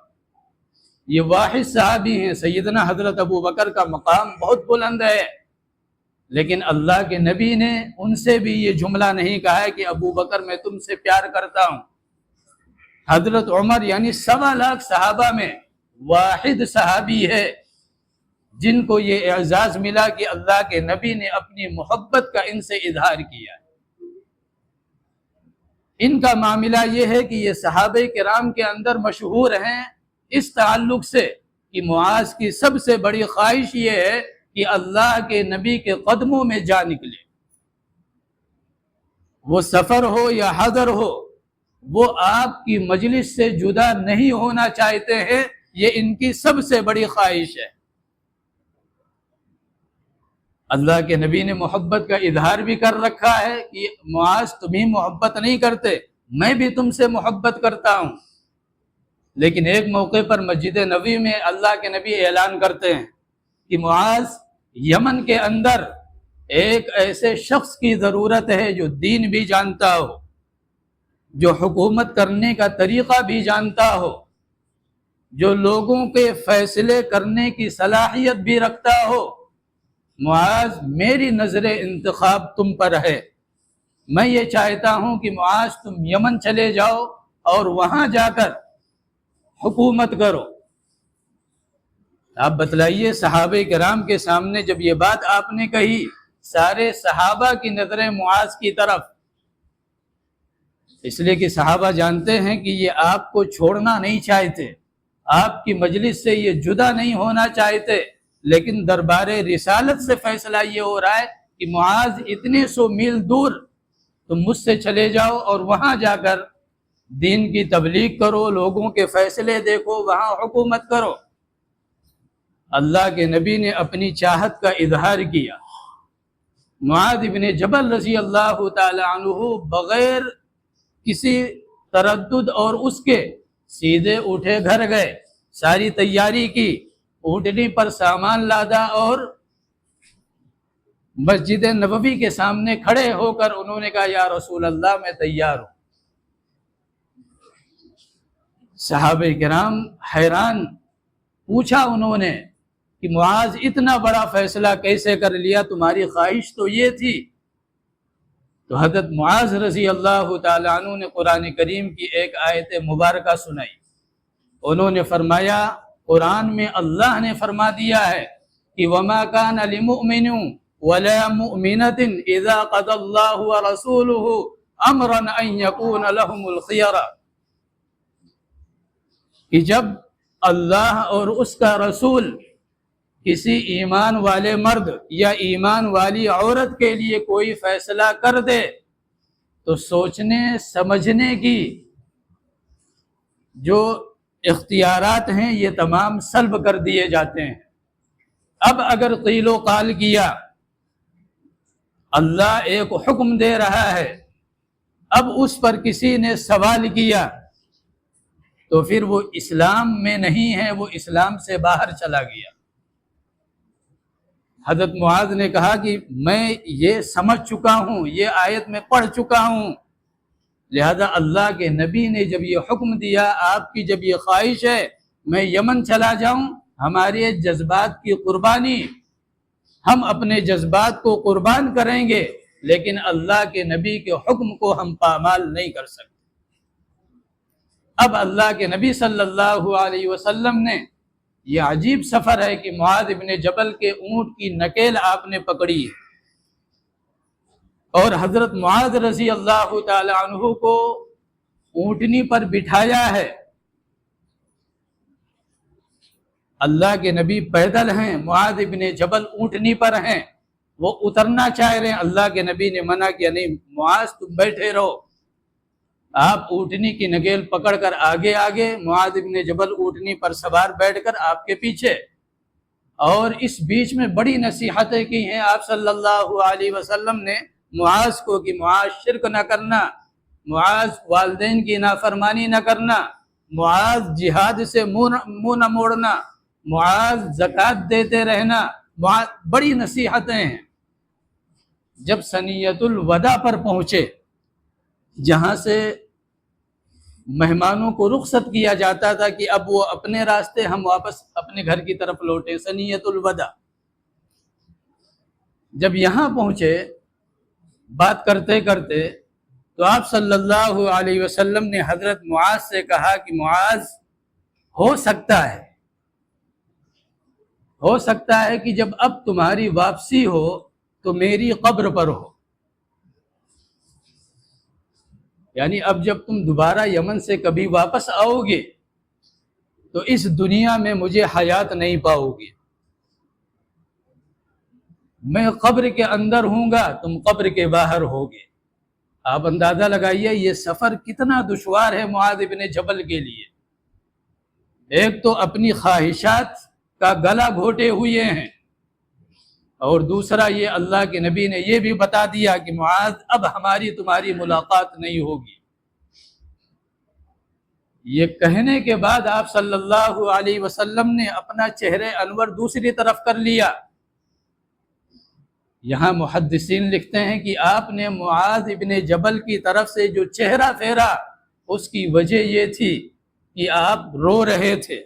یہ واحد صحابی ہیں، سیدنا حضرت ابو بکر کا مقام بہت بلند ہے، لیکن اللہ کے نبی نے ان سے بھی یہ جملہ نہیں کہا ہے کہ ابو بکر میں تم سے پیار کرتا ہوں۔ حضرت عمر یعنی 1.25 لاکھ صحابہ میں واحد صحابی ہے جن کو یہ اعزاز ملا کہ اللہ کے نبی نے اپنی محبت کا ان سے اظہار کیا۔ ان کا معاملہ یہ ہے کہ یہ صحابہ کرام کے اندر مشہور ہیں اس تعلق سے کہ معاذ کی سب سے بڑی خواہش یہ ہے کہ اللہ کے نبی کے قدموں میں جا نکلے، وہ سفر ہو یا حضر ہو، وہ آپ کی مجلس سے جدا نہیں ہونا چاہتے ہیں، یہ ان کی سب سے بڑی خواہش ہے۔ اللہ کے نبی نے محبت کا اظہار بھی کر رکھا ہے کہ معاذ تمہیں محبت نہیں کرتے، میں بھی تم سے محبت کرتا ہوں۔ لیکن ایک موقع پر مسجد نبوی میں اللہ کے نبی اعلان کرتے ہیں کہ معاذ، یمن کے اندر ایک ایسے شخص کی ضرورت ہے جو دین بھی جانتا ہو، جو حکومت کرنے کا طریقہ بھی جانتا ہو، جو لوگوں کے فیصلے کرنے کی صلاحیت بھی رکھتا ہو۔ معاذ، میری نظر انتخاب تم پر ہے، میں یہ چاہتا ہوں کہ معاذ تم یمن چلے جاؤ اور وہاں جا کر حکومت کرو۔ آپ بتلائیے، صحابہ کرام کے سامنے جب یہ بات آپ نے کہی، سارے صحابہ کی نظریں معاذ کی طرف، اس لیے کہ صحابہ جانتے ہیں کہ یہ آپ کو چھوڑنا نہیں چاہتے، آپ کی مجلس سے یہ جدا نہیں ہونا چاہتے، لیکن دربار رسالت سے فیصلہ یہ ہو رہا ہے کہ معاذ اتنے 100 میل دور تم مجھ سے چلے جاؤ اور وہاں جا کر دین کی تبلیغ کرو، لوگوں کے فیصلے دیکھو، وہاں حکومت کرو۔ اللہ کے نبی نے اپنی چاہت کا اظہار کیا۔ معاذ بن جبل رضی اللہ تعالی عنہ بغیر کسی تردد اور اس کے سیدھے اٹھے گھر گئے، ساری تیاری کی، اونٹنی پر سامان لادا اور مسجد نبوی کے سامنے کھڑے ہو کر انہوں نے کہا یا رسول اللہ میں تیار ہوں۔ صحابہ کرام حیران، پوچھا انہوں نے کہ معاذ اتنا بڑا فیصلہ کیسے کر لیا، تمہاری خواہش تو یہ تھی۔ تو حضرت معاذ رضی اللہ تعالی عنہ نے قرآن کریم کی ایک آیت مبارکہ سنائی۔ انہوں نے فرمایا، قرآن میں اللہ نے فرما دیا ہے کہ وَمَا كَانَ لِمُؤْمِنٍ وَلَا مُؤْمِنَةٍ إِذَا قَضَى اللَّهُ وَرَسُولُهُ أَمْرًا أَن يَكُونَ لَهُمُ الْخِيَرَةُ، کہ جب اللہ اور اس کا رسول کسی ایمان والے مرد یا ایمان والی عورت کے لیے کوئی فیصلہ کر دے تو سوچنے سمجھنے کی جو اختیارات ہیں یہ تمام سلب کر دیے جاتے ہیں۔ اب اگر قیل و قال کیا، اللہ ایک حکم دے رہا ہے، اب اس پر کسی نے سوال کیا تو پھر وہ اسلام میں نہیں ہے، وہ اسلام سے باہر چلا گیا۔ حضرت معاذ نے کہا کہ میں یہ سمجھ چکا ہوں، یہ آیت میں پڑھ چکا ہوں، لہذا اللہ کے نبی نے جب یہ حکم دیا، آپ کی جب یہ خواہش ہے میں یمن چلا جاؤں، ہمارے جذبات کی قربانی، ہم اپنے جذبات کو قربان کریں گے، لیکن اللہ کے نبی کے حکم کو ہم پامال نہیں کر سکتے۔ اب اللہ کے نبی صلی اللہ علیہ وسلم نے، یہ عجیب سفر ہے کہ معاذ ابن جبل کے اونٹ کی نکیل آپ نے پکڑی ہے، اور حضرت معاذ رضی اللہ تعالی عنہ کو اونٹنی پر بٹھایا ہے۔ اللہ کے نبی پیدل ہیں، معاذ ابن جبل اونٹنی پر ہیں، وہ اترنا چاہ رہے ہیں، اللہ کے نبی نے منع کیا، نہیں معاذ تم بیٹھے رہو، آپ اونٹنی کی نگیل پکڑ کر آگے آگے، معاذ ابن جبل اونٹنی پر سوار بیٹھ کر آپ کے پیچھے۔ اور اس بیچ میں بڑی نصیحتیں کی ہیں آپ صلی اللہ علیہ وسلم نے معاذ کو کہ معاذ شرک نہ کرنا، معاذ والدین کی نافرمانی نہ کرنا، معاذ جہاد سے منہ نہ موڑنا، معاذ زکوٰۃ دیتے رہنا، بڑی نصیحتیں ہیں۔ جب ثنیۃ الوداع پر پہنچے، جہاں سے مہمانوں کو رخصت کیا جاتا تھا کہ اب وہ اپنے راستے، ہم واپس اپنے گھر کی طرف لوٹے، ثنیۃ الوداع، جب یہاں پہنچے بات کرتے کرتے تو آپ صلی اللہ علیہ وسلم نے حضرت معاذ سے کہا کہ معاذ ہو سکتا ہے کہ جب اب تمہاری واپسی ہو تو میری قبر پر ہو، یعنی اب جب تم دوبارہ یمن سے کبھی واپس آؤ گے تو اس دنیا میں مجھے حیات نہیں پاؤ گے، میں قبر کے اندر ہوں گا، تم قبر کے باہر ہوگے۔ آپ اندازہ لگائیے یہ سفر کتنا دشوار ہے معاذ ابن جبل کے لیے۔ ایک تو اپنی خواہشات کا گلا گھوٹے ہوئے ہیں، اور دوسرا یہ اللہ کے نبی نے یہ بھی بتا دیا کہ معاذ اب ہماری تمہاری ملاقات نہیں ہوگی۔ یہ کہنے کے بعد آپ صلی اللہ علیہ وسلم نے اپنا چہرے انور دوسری طرف کر لیا۔ یہاں محدثین لکھتے ہیں کہ آپ نے معاذ ابن جبل کی طرف سے جو چہرہ پھیرا، اس کی وجہ یہ تھی کہ آپ رو رہے تھے،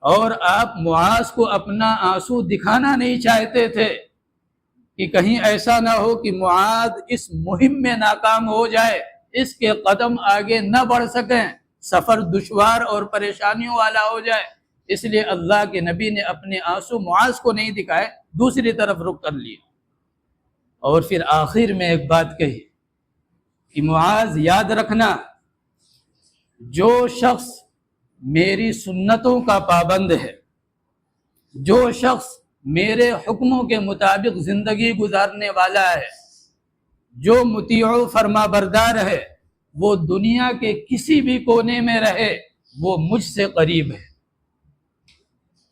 اور آپ معاذ کو اپنا آنسو دکھانا نہیں چاہتے تھے کہ کہیں ایسا نہ ہو کہ معاذ اس مہم میں ناکام ہو جائے، اس کے قدم آگے نہ بڑھ سکیں، سفر دشوار اور پریشانیوں والا ہو جائے، اس لیے اللہ کے نبی نے اپنے آنسو معاذ کو نہیں دکھائے، دوسری طرف رخ کر لیے۔ اور پھر آخر میں ایک بات کہی کہ معاذ یاد رکھنا، جو شخص میری سنتوں کا پابند ہے، جو شخص میرے حکموں کے مطابق زندگی گزارنے والا ہے، جو مطیع و فرما بردار ہے، وہ دنیا کے کسی بھی کونے میں رہے، وہ مجھ سے قریب ہے،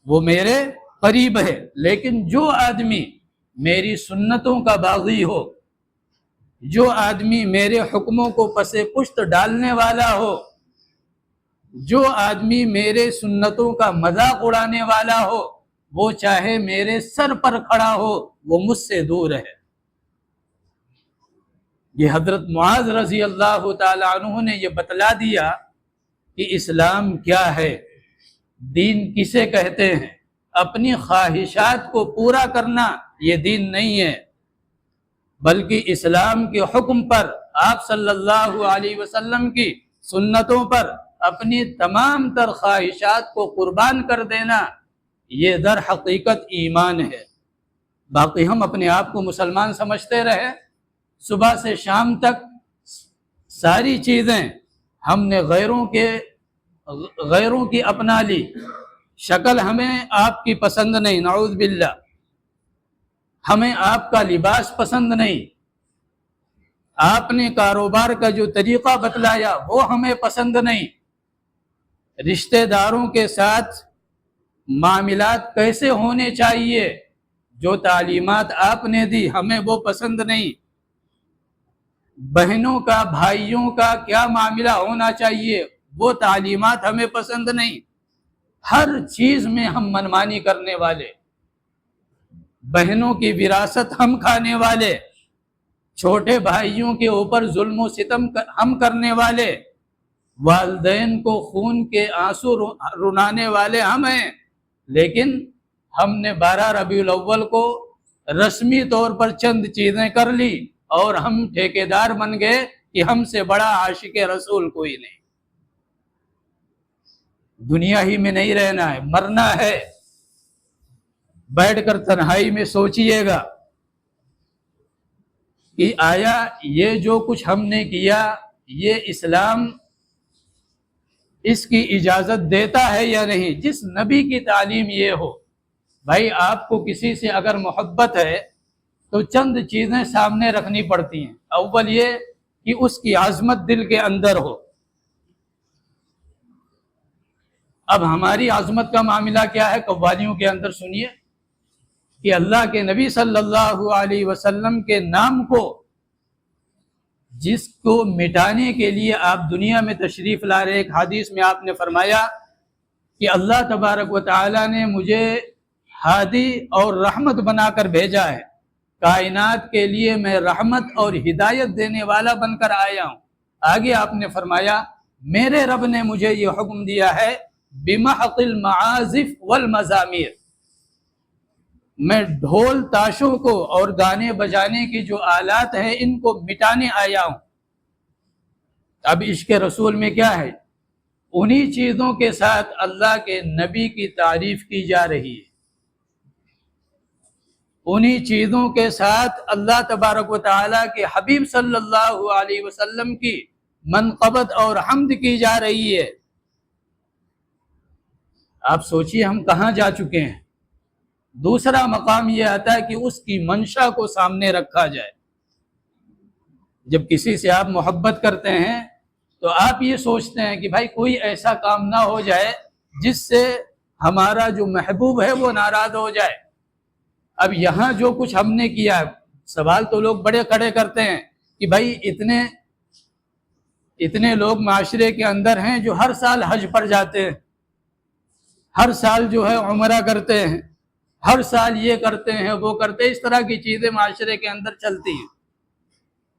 وہ میرے قریب ہے۔ لیکن جو آدمی میری سنتوں کا باغی ہو، جو آدمی میرے حکموں کو پس پشت ڈالنے والا ہو، جو آدمی میرے سنتوں کا مذاق اڑانے والا ہو، وہ چاہے میرے سر پر کھڑا ہو، وہ مجھ سے دور ہے۔ یہ حضرت معاذ رضی اللہ تعالی عنہ نے یہ بتلا دیا کہ اسلام کیا ہے، دین کسے کہتے ہیں۔ اپنی خواہشات کو پورا کرنا یہ دین نہیں ہے، بلکہ اسلام کے حکم پر، آپ صلی اللہ علیہ وسلم کی سنتوں پر اپنی تمام تر خواہشات کو قربان کر دینا، یہ در حقیقت ایمان ہے۔ باقی ہم اپنے آپ کو مسلمان سمجھتے رہے، صبح سے شام تک ساری چیزیں ہم نے غیروں کی اپنا لی، شکل ہمیں آپ کی پسند نہیں، نعوذ باللہ، ہمیں آپ کا لباس پسند نہیں، آپ نے کاروبار کا جو طریقہ بتلایا وہ ہمیں پسند نہیں، رشتہ داروں کے ساتھ معاملات کیسے ہونے چاہیے، جو تعلیمات آپ نے دی ہمیں وہ پسند نہیں، بہنوں کا بھائیوں کا کیا معاملہ ہونا چاہیے وہ تعلیمات ہمیں پسند نہیں، ہر چیز میں ہم منمانی کرنے والے، بہنوں کی وراثت ہم کھانے والے، چھوٹے بھائیوں کے اوپر ظلم و ستم ہم کرنے والے، والدین کو خون کے آنسو رلانے والے ہم ہیں، لیکن ہم نے 12 ربیع الاول کو رسمی طور پر چند چیزیں کر لی اور ہم ٹھیکیدار بن گئے کہ ہم سے بڑا عاشق رسول کوئی نہیں۔ دنیا ہی میں نہیں رہنا ہے، مرنا ہے۔ بیٹھ کر تنہائی میں سوچئے گا کہ آیا یہ جو کچھ ہم نے کیا یہ اسلام اس کی اجازت دیتا ہے یا نہیں؟ جس نبی کی تعلیم یہ ہو، بھائی آپ کو کسی سے اگر محبت ہے تو چند چیزیں سامنے رکھنی پڑتی ہیں۔ اول یہ کہ اس کی عظمت دل کے اندر ہو۔ اب ہماری عظمت کا معاملہ کیا ہے؟ قوالیوں کے اندر سنیے کہ اللہ کے نبی صلی اللہ علیہ وسلم کے نام کو جس کو مٹانے کے لیے آپ دنیا میں تشریف لا رہے، ایک حدیث میں آپ نے فرمایا کہ اللہ تبارک و تعالی نے مجھے ہادی اور رحمت بنا کر بھیجا ہے، کائنات کے لیے میں رحمت اور ہدایت دینے والا بن کر آیا ہوں۔ آگے آپ نے فرمایا میرے رب نے مجھے یہ حکم دیا ہے بمحق المعازف والمزامیر، میں ڈھول تاشوں کو اور گانے بجانے کی جو آلات ہیں ان کو مٹانے آیا ہوں۔ اب عشق رسول میں کیا ہے؟ انہی چیزوں کے ساتھ اللہ کے نبی کی تعریف کی جا رہی ہے، انہی چیزوں کے ساتھ اللہ تبارک و تعالیٰ کے حبیب صلی اللہ علیہ وسلم کی منقبت اور حمد کی جا رہی ہے۔ آپ سوچئے ہم کہاں جا چکے ہیں۔ دوسرا مقام یہ آتا ہے کہ اس کی منشا کو سامنے رکھا جائے۔ جب کسی سے آپ محبت کرتے ہیں تو آپ یہ سوچتے ہیں کہ بھائی کوئی ایسا کام نہ ہو جائے جس سے ہمارا جو محبوب ہے وہ ناراض ہو جائے۔ اب یہاں جو کچھ ہم نے کیا ہے، سوال تو لوگ بڑے کھڑے کرتے ہیں کہ بھائی اتنے لوگ معاشرے کے اندر ہیں جو ہر سال حج پر جاتے ہیں، ہر سال جو ہے عمرہ کرتے ہیں، ہر سال یہ کرتے ہیں وہ کرتے ہیں، اس طرح کی چیزیں معاشرے کے اندر چلتی ہیں۔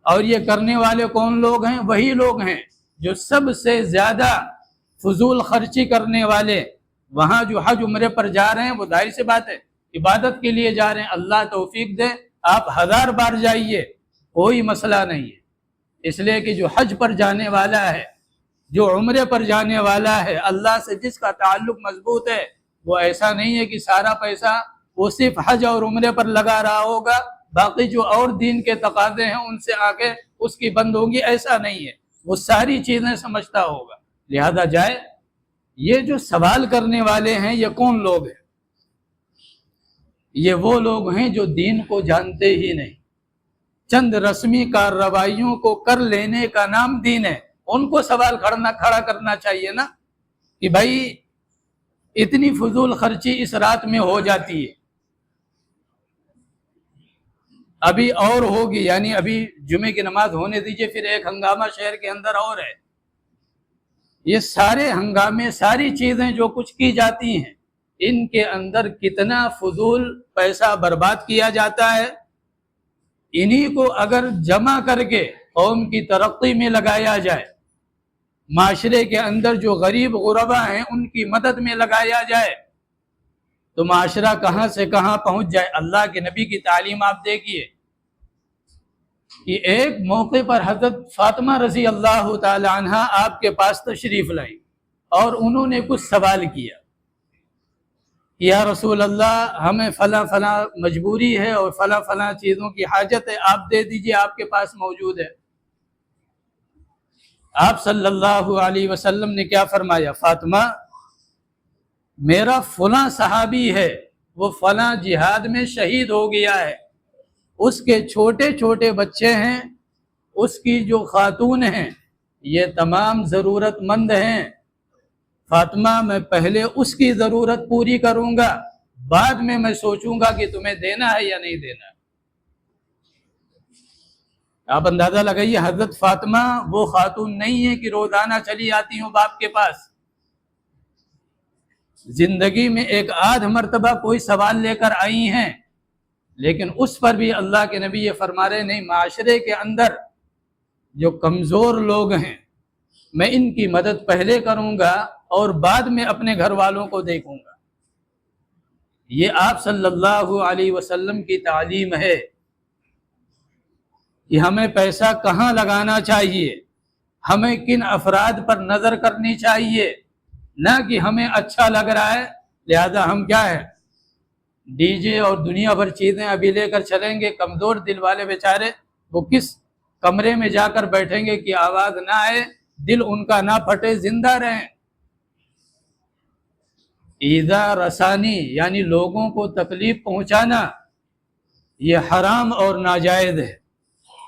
اور یہ کرنے والے کون لوگ ہیں؟ وہی لوگ ہیں جو سب سے زیادہ فضول خرچی کرنے والے۔ وہاں جو حج عمرے پر جا رہے ہیں وہ ظاہر سی بات ہے عبادت کے لیے جا رہے ہیں، اللہ توفیق دے آپ 1000 بار جائیے، کوئی مسئلہ نہیں ہے۔ اس لیے کہ جو حج پر جانے والا ہے، جو عمرے پر جانے والا ہے، اللہ سے جس کا تعلق مضبوط ہے، وہ ایسا نہیں ہے کہ سارا پیسہ وہ صرف حج اور عمرے پر لگا رہا ہوگا، باقی جو اور دین کے تقاضے ہیں ان سے آگے اس کی بند ہوگی، ایسا نہیں ہے، وہ ساری چیزیں سمجھتا ہوگا۔ لہذا جائے۔ یہ جو سوال کرنے والے ہیں یہ کون لوگ ہیں؟ یہ وہ لوگ ہیں جو دین کو جانتے ہی نہیں، چند رسمی کارروائیوں کو کر لینے کا نام دین ہے۔ ان کو سوال کھڑا کرنا چاہیے نا کہ بھائی اتنی فضول خرچی اس رات میں ہو جاتی ہے، ابھی اور ہوگی، یعنی ابھی جمعے کی نماز ہونے دیجئے، پھر ایک ہنگامہ شہر کے اندر اور ہے۔ یہ سارے ہنگامے، ساری چیزیں جو کچھ کی جاتی ہیں، ان کے اندر کتنا فضول پیسہ برباد کیا جاتا ہے۔ انہی کو اگر جمع کر کے قوم کی ترقی میں لگایا جائے، معاشرے کے اندر جو غریب غربا ہیں ان کی مدد میں لگایا جائے تو معاشرہ کہاں سے کہاں پہنچ جائے۔ اللہ کے نبی کی تعلیم آپ دیکھیے کہ ایک موقع پر حضرت فاطمہ رضی اللہ تعالی عنہ آپ کے پاس تشریف لائی اور انہوں نے کچھ سوال کیا، یا رسول اللہ ہمیں فلاں فلاں مجبوری ہے اور فلاں فلاں چیزوں کی حاجت ہے، آپ دے دیجئے، آپ کے پاس موجود ہے۔ آپ صلی اللہ علیہ وسلم نے کیا فرمایا؟ فاطمہ، میرا فلاں صحابی ہے، وہ فلاں جہاد میں شہید ہو گیا ہے، اس کے چھوٹے چھوٹے بچے ہیں، اس کی جو خاتون ہیں یہ تمام ضرورت مند ہیں، فاطمہ میں پہلے اس کی ضرورت پوری کروں گا، بعد میں سوچوں گا کہ تمہیں دینا ہے یا نہیں دینا ہے۔ آپ اندازہ لگائیے، حضرت فاطمہ وہ خاتون نہیں ہے کہ روزانہ چلی آتی ہوں باپ کے پاس، زندگی میں ایک آدھ مرتبہ کوئی سوال لے کر آئی ہیں لیکن اس پر بھی اللہ کے نبی یہ فرما رہے نہیں، معاشرے کے اندر جو کمزور لوگ ہیں میں ان کی مدد پہلے کروں گا اور بعد میں اپنے گھر والوں کو دیکھوں گا۔ یہ آپ صلی اللہ علیہ وسلم کی تعلیم ہے کہ ہمیں پیسہ کہاں لگانا چاہیے، ہمیں کن افراد پر نظر کرنی چاہیے، نہ کہ ہمیں اچھا لگ رہا ہے لہذا ہم کیا ہے ڈی جے اور دنیا بھر چیزیں ابھی لے کر چلیں گے۔ کمزور دل والے بیچارے وہ کس کمرے میں جا کر بیٹھیں گے کہ آواز نہ آئے، دل ان کا نہ پھٹے، زندہ رہیں۔ ایذا رسانی یعنی لوگوں کو تکلیف پہنچانا یہ حرام اور ناجائز ہے۔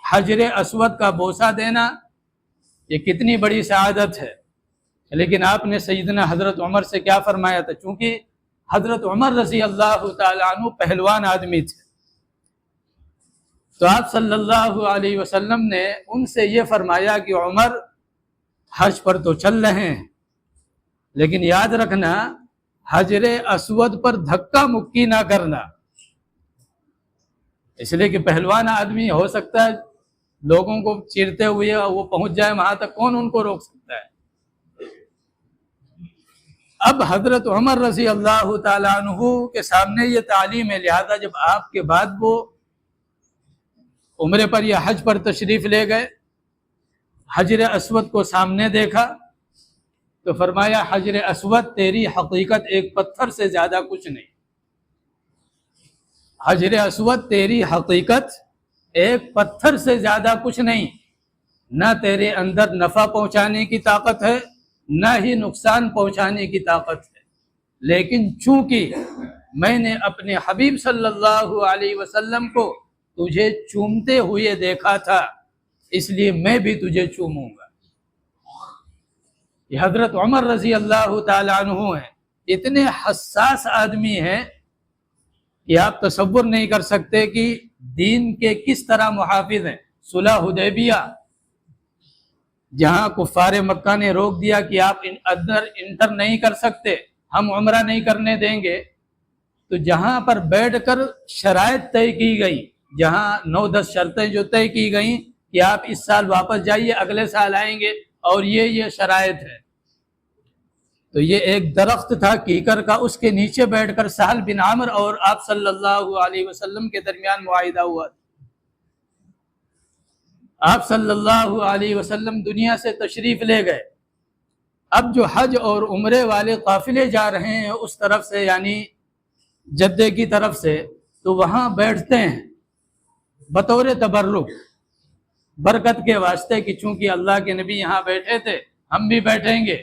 حجر اسود کا بوسہ دینا یہ کتنی بڑی سعادت ہے، لیکن آپ نے سیدنا حضرت عمر سے کیا فرمایا تھا؟ چونکہ حضرت عمر رضی اللہ تعالیٰ عنہ پہلوان آدمی تھے، تو آپ صلی اللہ علیہ وسلم نے ان سے یہ فرمایا کہ عمر حج پر تو چل رہے ہیں لیکن یاد رکھنا حجر اسود پر دھکا مکی نہ کرنا، اس لیے کہ پہلوان آدمی ہو سکتا ہے لوگوں کو چیرتے ہوئے وہ پہنچ جائے وہاں تک، کون ان کو روک سکتا ہے؟ اب حضرت عمر رضی اللہ تعالیٰ عنہ کے سامنے یہ تعلیم ہے، لہذا جب آپ کے بعد وہ عمرے پر یا حج پر تشریف لے گئے، حجر اسود کو سامنے دیکھا تو فرمایا حجر اسود تیری حقیقت ایک پتھر سے زیادہ کچھ نہیں، حجر اسود تیری حقیقت ایک پتھر سے زیادہ کچھ نہیں، نہ تیرے اندر نفع پہنچانے کی طاقت ہے نہ ہی نقصان پہنچانے کی طاقت ہے، لیکن چونکہ میں نے اپنے حبیب صلی اللہ علیہ وسلم کو تجھے چومتے ہوئے دیکھا تھا اس لیے میں بھی تجھے چوموں گا۔ یہ حضرت عمر رضی اللہ تعالیٰ عنہ ہیں، اتنے حساس آدمی ہیں کہ آپ تصور نہیں کر سکتے کہ دین کے کس طرح محافظ ہیں۔ صلح حدیبیہ جہاں کفار مکہ نے روک دیا کہ آپ اندر انٹر نہیں کر سکتے، ہم عمرہ نہیں کرنے دیں گے، تو جہاں پر بیٹھ کر شرائط طے کی گئی، جہاں 9-10 شرطیں جو طے کی گئیں کہ آپ اس سال واپس جائیے اگلے سال آئیں گے اور یہ شرائط ہے، تو یہ ایک درخت تھا کیکر کا، اس کے نیچے بیٹھ کر سہل بن عمرو اور آپ صلی اللہ علیہ وسلم کے درمیان معاہدہ ہوا تھا۔ آپ صلی اللہ علیہ وسلم دنیا سے تشریف لے گئے، اب جو حج اور عمرے والے قافلے جا رہے ہیں اس طرف سے یعنی جدے کی طرف سے، تو وہاں بیٹھتے ہیں بطور تبرک، برکت کے واسطے کہ چونکہ اللہ کے نبی یہاں بیٹھے تھے ہم بھی بیٹھیں گے۔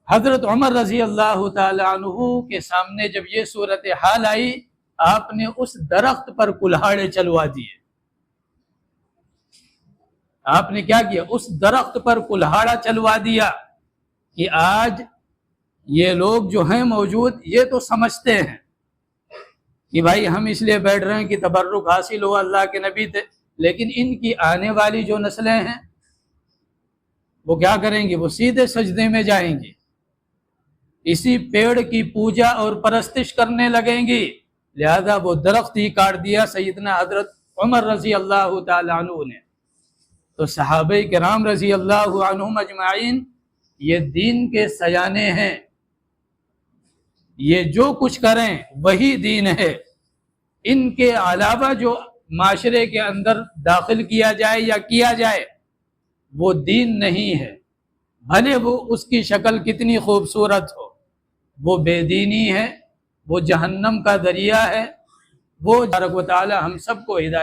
حضرت عمر رضی اللہ تعالی عنہ کے سامنے جب یہ صورتحال آئی، آپ نے اس درخت پر کلہاڑے چلوا دیے۔ آپ نے کیا کیا؟ اس درخت پر کلہاڑا چلوا دیا کہ آج یہ لوگ جو ہیں موجود یہ تو سمجھتے ہیں کہ بھائی ہم اس لیے بیٹھ رہے ہیں کہ تبرک حاصل ہو، اللہ کے نبی تھے، لیکن ان کی آنے والی جو نسلیں ہیں وہ کیا کریں گی؟ وہ سیدھے سجدے میں جائیں گی، اسی پیڑ کی پوجا اور پرستش کرنے لگیں گی، لہذا وہ درخت ہی کاٹ دیا سیدنا حضرت عمر رضی اللہ تعالی عنہ نے۔ تو صحابہ کرام رضی اللہ عنہم اجمعین یہ دین کے سیانے ہیں، یہ جو کچھ کریں وہی دین ہے، ان کے علاوہ جو معاشرے کے اندر داخل کیا جائے یا کیا جائے وہ دین نہیں ہے، بھلے وہ اس کی شکل کتنی خوبصورت ہو، وہ بے دینی ہے، وہ جہنم کا ذریعہ ہے۔ وہ تبارک و تعالی ہم سب کو ہدایت